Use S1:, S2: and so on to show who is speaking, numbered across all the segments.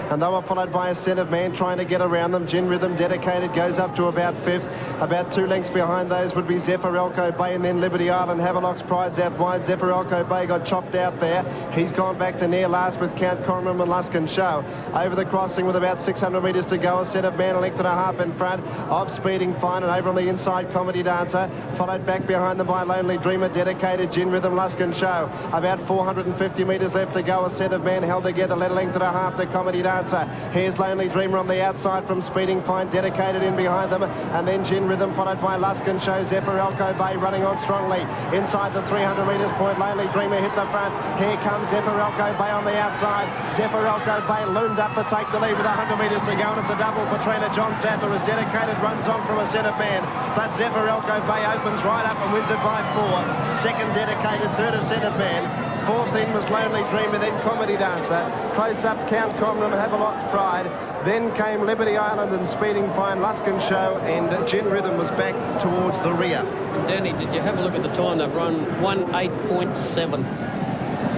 S1: and they were followed by a set of man trying to get around them. Gin Rhythm Dedicated goes up to about 5th. About 2 lengths behind those would be Zephyr, Alco Bay, and then Liberty Island. Havelock's Pride's out wide. Zephyr, Alco Bay got chopped out there. He's gone back to near last with Count Corman and Luskin Show. Over the crossing with about 600 metres to go, a set of man a length and a half in front of Speeding Fine, and over on the inside Comedy Dancer, followed back behind them by Lonely Dreamer Dedicated, Gin Rhythm, Luskin Show. About 450 metres left to go, a set of men held together, led a length and a half to Comedy Dancer. Here's Lonely Dreamer on the outside from Speeding Fine, Dedicated in behind them, and then Gin Rhythm followed by Luskin Show. Zephyr, Alco Bay running on strongly inside the 300 metres point. Lonely Dreamer hit the front. Here comes Zephyr, Alco Bay on the outside. Zephyr, Alco Bay loomed up to take the lead with 100 metres to go, and it's a double for trainer John Sadler as Dedicated runs on from a set of man. But Zephyr, Alco Bay opens right up and wins it by 4. Second Dedicated, third a set of man. Fourth in was Lonely Dreamer, then Comedy Dancer. Close up Count Comram, Havelock's Pride. Then came Liberty Island and Speeding Fine, Luskin Show, and Gin Rhythm was back towards the rear.
S2: Danny, did you have a look at the time? They've run 1:8.7.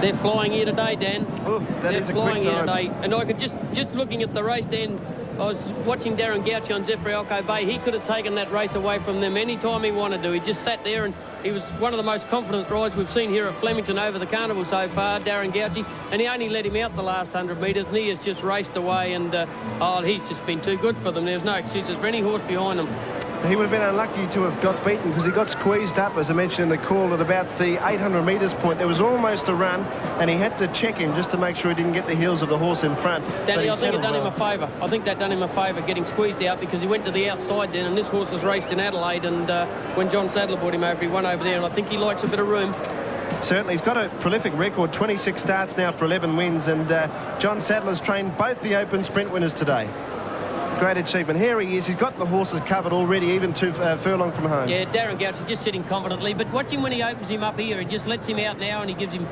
S2: They're flying here today, Dan.
S1: Oh, that is a quick time. They're flying here today.
S2: And I could just looking at the race, Dan, I was watching Darren Gouch on Zephyr, Alco Bay. He could have taken that race away from them any time he wanted to. He just sat there, and he was one of the most confident rides we've seen here at Flemington over the carnival so far, Darren Gouchy, and he only let him out the last 100 metres, and he has just raced away, and he's just been too good for them. There's no excuses for any horse behind him.
S1: He would have been unlucky to have got beaten because he got squeezed up, as I mentioned in the call, at about the 800 metres point. There was almost a run, and he had to check him just to make sure he didn't get the heels of the horse in front.
S2: Danny, I think it done him a favour. I think that done him a favour, getting squeezed out, because he went to the outside then, and this horse has raced in Adelaide, and when John Sadler brought him over, he won over there, and I think he likes a bit of room.
S1: Certainly, he's got a prolific record, 26 starts now for 11 wins, and John Sadler's trained both the Open Sprint winners today. Great achievement. Here he is. He's got the horses covered already, even 2 furlong from home.
S2: Yeah, Darren Gouch is just sitting confidently, but watch him when he opens him up here. He just lets him out now, and he gives him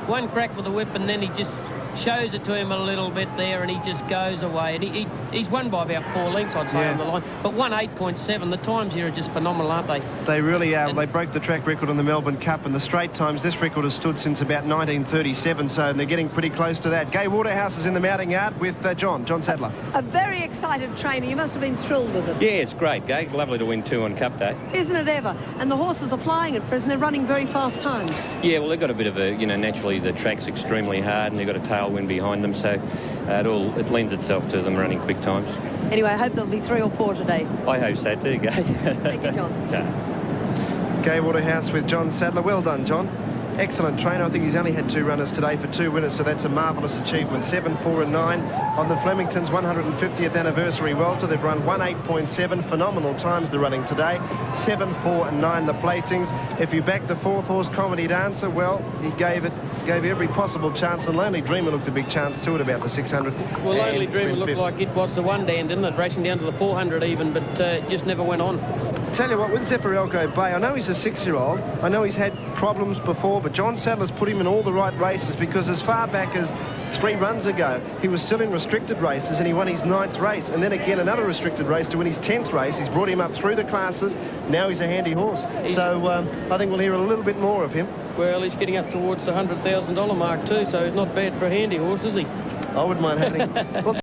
S2: one crack with the whip, and then he just shows it to him a little bit there, and he just goes away. And he's won by about 4 lengths, I'd say, on the line. But 1:8.7. The times here are just phenomenal, aren't they?
S1: They really are. They broke the track record on the Melbourne Cup, and the straight times, this record has stood since about 1937, so they're getting pretty close to that. Gai Waterhouse is in the mounting yard with John Sadler.
S3: A very excited trainer. You must have been thrilled with it.
S4: Yeah, it's great, Gai. Lovely to win 2 on Cup Day.
S3: Isn't it ever? And the horses are flying at present. They're running very fast times.
S4: Yeah, well, they've got a bit of a, naturally the track's extremely hard, and they've got a tailwind behind them, so it lends itself to them running quick times.
S3: Anyway, I hope there'll be 3 or 4 today.
S4: I hope so too, Gai.
S3: Thank you, John.
S1: Gai Waterhouse with John Sadler. Well done, John. Excellent trainer. I think he's only had 2 runners today for 2 winners, so that's a marvellous achievement. 7, 4 and 9 on the Flemington's 150th anniversary Welter. They've run 1:8.7. Phenomenal times they're running today. 7, 4 and 9 the placings. If you back the 4th horse, Comedy Dancer, well, he gave every possible chance, and Lonely Dreamer looked a big chance too at about the 600.
S2: Well, Lonely Dreamer looked like it was the one, Dan, didn't it? Racing down to the 400 even, but just never went on.
S1: Tell you what, with Zephyr, Alco Bay, I know he's a 6-year-old. I know he's had problems before, but John Sadler's put him in all the right races, because as far back as 3 runs ago, he was still in restricted races, and he won his 9th race, and then again another restricted race to win his 10th race. He's brought him up through the classes. Now he's a handy horse. So I think we'll hear a little bit more of him.
S2: Well, he's getting up towards the $100,000 mark too, so he's not bad for a handy horse, is he?
S1: I wouldn't mind having him. Well,